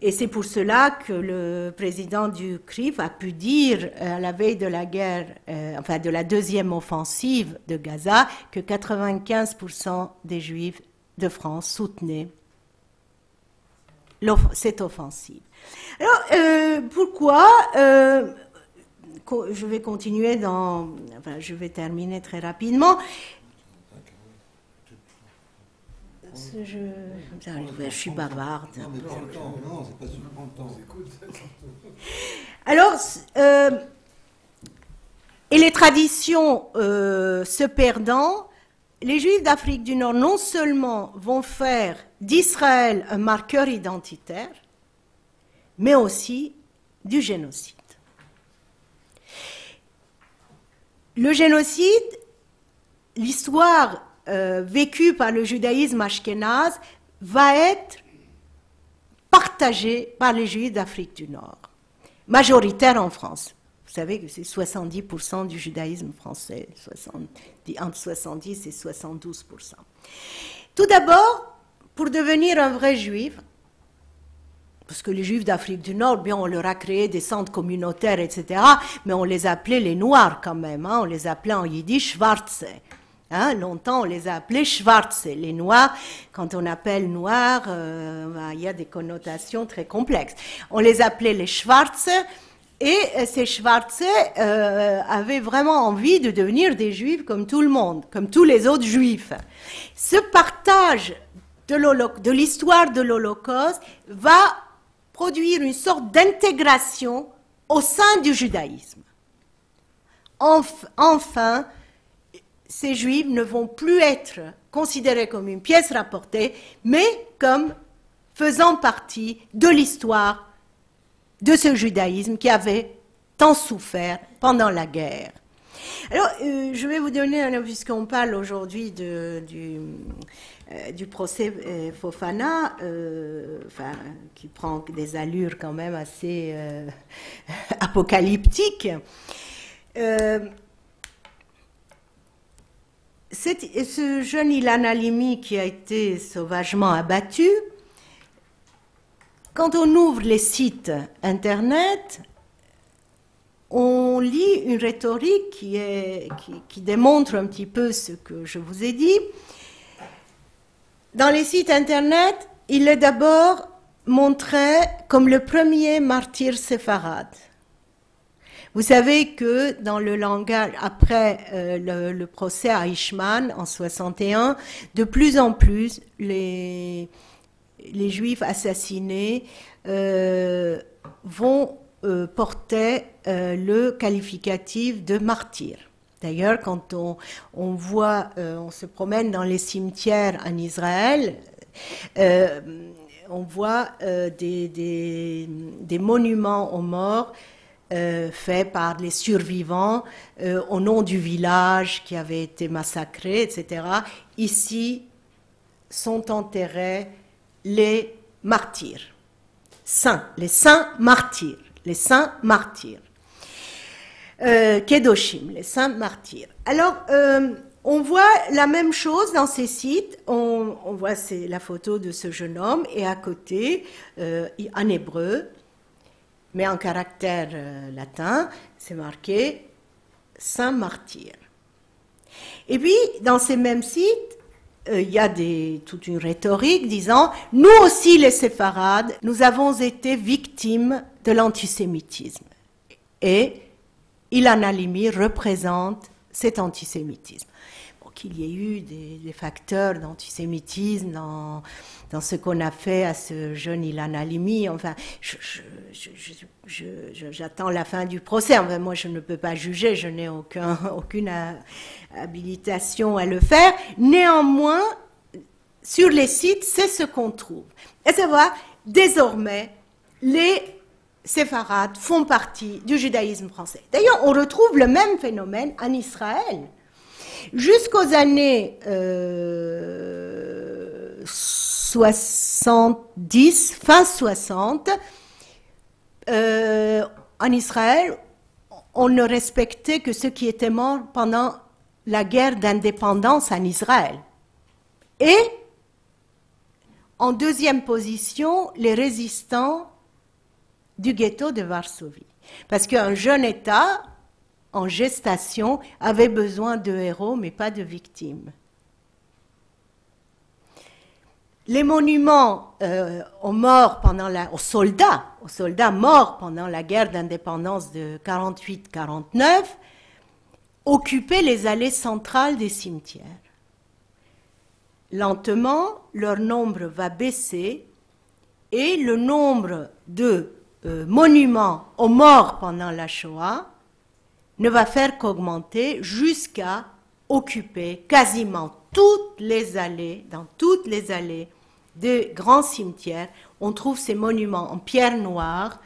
Et c'est pour cela que le président du CRIF a pu dire à la veille de la guerre, enfin de la deuxième offensive de Gaza, que 95% des Juifs de France soutenaient cette offensive. Alors, pourquoi je vais continuer enfin, je vais terminer très rapidement. Je suis bavarde. Non, c'est pas sur le temps. Alors, et les traditions se perdant, les Juifs d'Afrique du Nord non seulement vont faire d'Israël un marqueur identitaire, mais aussi du génocide. Le génocide, l'histoire vécue par le judaïsme ashkénaze va être partagée par les Juifs d'Afrique du Nord, majoritaire en France. Vous savez que c'est 70% du judaïsme français, entre 70 et 72%. Tout d'abord, pour devenir un vrai juif, parce que les Juifs d'Afrique du Nord, bien, on leur a créé des centres communautaires, etc., mais on les appelait les Noirs quand même, hein, on les appelait en yiddish Schwarze. Hein, longtemps, on les a appelés Schwarze, les Noirs. Quand on appelle Noirs, il y a des connotations très complexes. On les appelait les Schwarze, et ces Schwarze avaient vraiment envie de devenir des Juifs comme tout le monde, comme tous les autres Juifs. Ce partage de l'histoire de l'Holocauste va produire une sorte d'intégration au sein du judaïsme. Enfin, ces Juifs ne vont plus être considérés comme une pièce rapportée, mais comme faisant partie de l'histoire de ce judaïsme qui avait tant souffert pendant la guerre. Alors, je vais vous donner, puisqu'on parle aujourd'hui du procès Fofana, enfin, qui prend des allures quand même assez apocalyptiques. Ce jeune Ilan Halimi qui a été sauvagement abattu, quand on ouvre les sites Internet, on lit une rhétorique qui démontre un petit peu ce que je vous ai dit. Dans les sites Internet, il est d'abord montré comme le premier martyr séfarade. Vous savez que dans le langage, après le procès à Eichmann en 61, de plus en plus, les Juifs assassinés vont porter le qualificatif de martyr. D'ailleurs, quand on voit, on se promène dans les cimetières en Israël, on voit des monuments aux morts faits par les survivants au nom du village qui avait été massacré, etc. Ici sont enterrés les martyrs, saints, les saints martyrs, Kedoshim, les saints martyrs. Alors, on voit la même chose dans ces sites, on voit la photo de ce jeune homme, et à côté, en hébreu, mais en caractère latin, c'est marqué « Saint martyr ». Et puis, dans ces mêmes sites, il y a toute une rhétorique disant « Nous aussi, les séfarades, nous avons été victimes de l'antisémitisme ». Et Ilan Halimi représente cet antisémitisme. Bon, qu'il y ait eu des facteurs d'antisémitisme dans ce qu'on a fait à ce jeune Ilan Halimi, enfin, j'attends la fin du procès. Enfin, moi, je ne peux pas juger, je n'ai aucune habilitation à le faire. Néanmoins, sur les sites, c'est ce qu'on trouve. À savoir, désormais, les séfarades font partie du judaïsme français. D'ailleurs, on retrouve le même phénomène en Israël. Jusqu'aux années 70, fin 60, en Israël, on ne respectait que ceux qui étaient morts pendant la guerre d'indépendance en Israël. Et en deuxième position les résistants du ghetto de Varsovie. Parce qu'un jeune État en gestation avait besoin de héros, mais pas de victimes. Les monuments aux soldats morts pendant la guerre d'indépendance de 48-49 occupaient les allées centrales des cimetières. Lentement, leur nombre va baisser et le nombre de monuments aux morts pendant la Shoah ne va faire qu'augmenter jusqu'à occuper quasiment toutes les allées, dans toutes les allées de grands cimetières. On trouve ces monuments en pierre noire,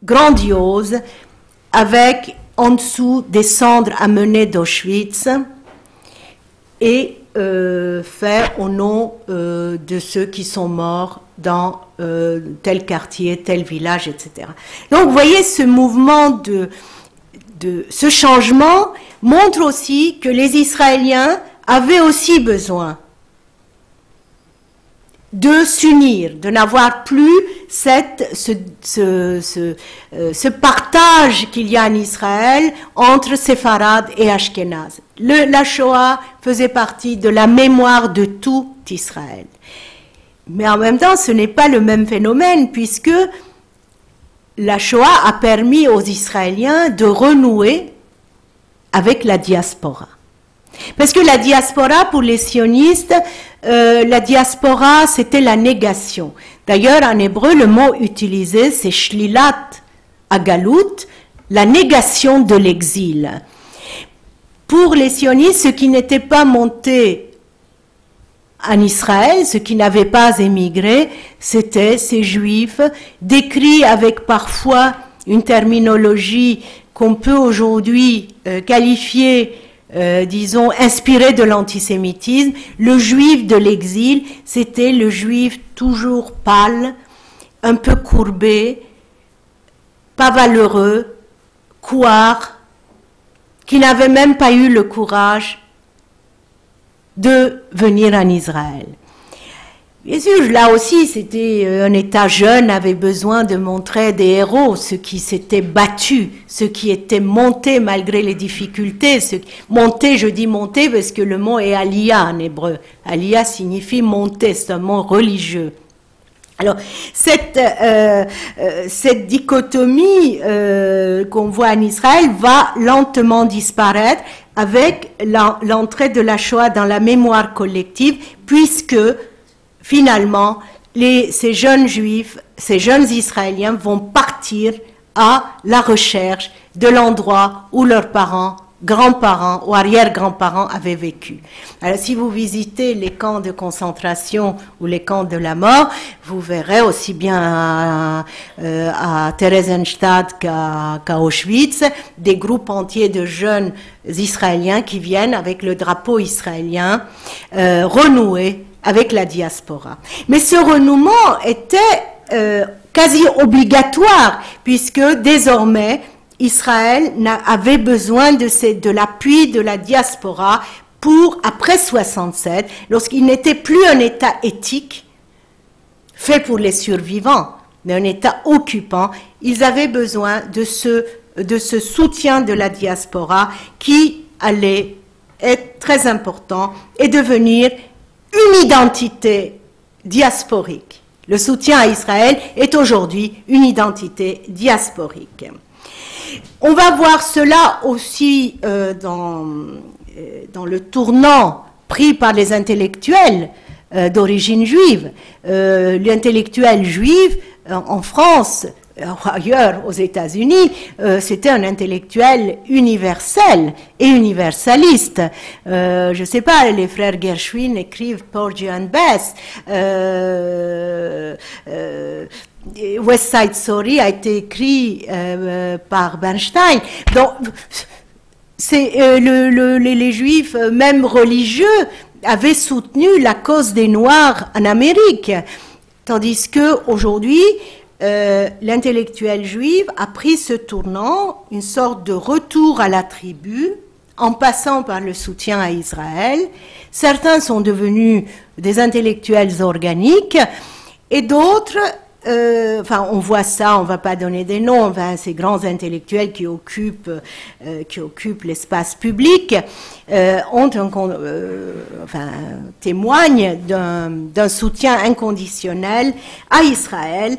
grandioses, avec en dessous des cendres amenées d'Auschwitz et fait au nom de ceux qui sont morts dans tel quartier, tel village, etc. Donc vous voyez, ce mouvement ce changement montre aussi que les Israéliens avaient aussi besoin de s'unir, de n'avoir plus ce partage qu'il y a en Israël entre séfarades et ashkénazes. La Shoah faisait partie de la mémoire de tout Israël. Mais en même temps, ce n'est pas le même phénomène, puisque la Shoah a permis aux Israéliens de renouer avec la diaspora. Parce que la diaspora, pour les sionistes, la diaspora, c'était la négation. D'ailleurs, en hébreu, le mot utilisé, c'est shlilat agalut, la négation de l'exil. Pour les sionistes, ceux qui n'étaient pas montés en Israël, ceux qui n'avaient pas émigré, c'étaient ces juifs, décrits avec parfois une terminologie qu'on peut aujourd'hui qualifier, disons, inspirée de l'antisémitisme. Le juif de l'exil, c'était le juif toujours pâle, un peu courbé, pas valeureux, couard, qui n'avait même pas eu le courage de venir en Israël. Bien sûr, là aussi, c'était un État jeune, avait besoin de montrer des héros, ceux qui s'étaient battus, ceux qui étaient montés malgré les difficultés. Monter, je dis monter parce que le mot est aliyah en hébreu. Aliyah signifie monter, c'est un mot religieux. Alors, cette dichotomie qu'on voit en Israël va lentement disparaître avec l'entrée de la Shoah dans la mémoire collective, puisque finalement, ces jeunes juifs, ces jeunes Israéliens vont partir à la recherche de l'endroit où leurs parents, grands-parents ou arrière-grands-parents avaient vécu. Alors, si vous visitez les camps de concentration ou les camps de la mort, vous verrez aussi bien à Theresienstadt qu'à Auschwitz des groupes entiers de jeunes Israéliens qui viennent avec le drapeau israélien renouer avec la diaspora. Mais ce renouement était quasi obligatoire, puisque désormais Israël avait besoin de l'appui de la diaspora pour, après 67, lorsqu'il n'était plus un État éthique fait pour les survivants, mais un État occupant, ils avaient besoin de ce soutien de la diaspora qui allait être très important et devenir une identité diasporique. Le soutien à Israël est aujourd'hui une identité diasporique. On va voir cela aussi dans le tournant pris par les intellectuels d'origine juive. L'intellectuel juif en France, ailleurs aux États-Unis, c'était un intellectuel universel et universaliste. Je ne sais pas, les frères Gershwin écrivent Porgy and Bess. West Side Story a été écrit par Bernstein. Donc, les Juifs, même religieux, avaient soutenu la cause des Noirs en Amérique, tandis que aujourd'hui, l'intellectuel juif a pris ce tournant, une sorte de retour à la tribu, en passant par le soutien à Israël. Certains sont devenus des intellectuels organiques et d'autres, on voit ça, on ne va pas donner des noms, ces grands intellectuels qui occupent l'espace public témoignent d'un soutien inconditionnel à Israël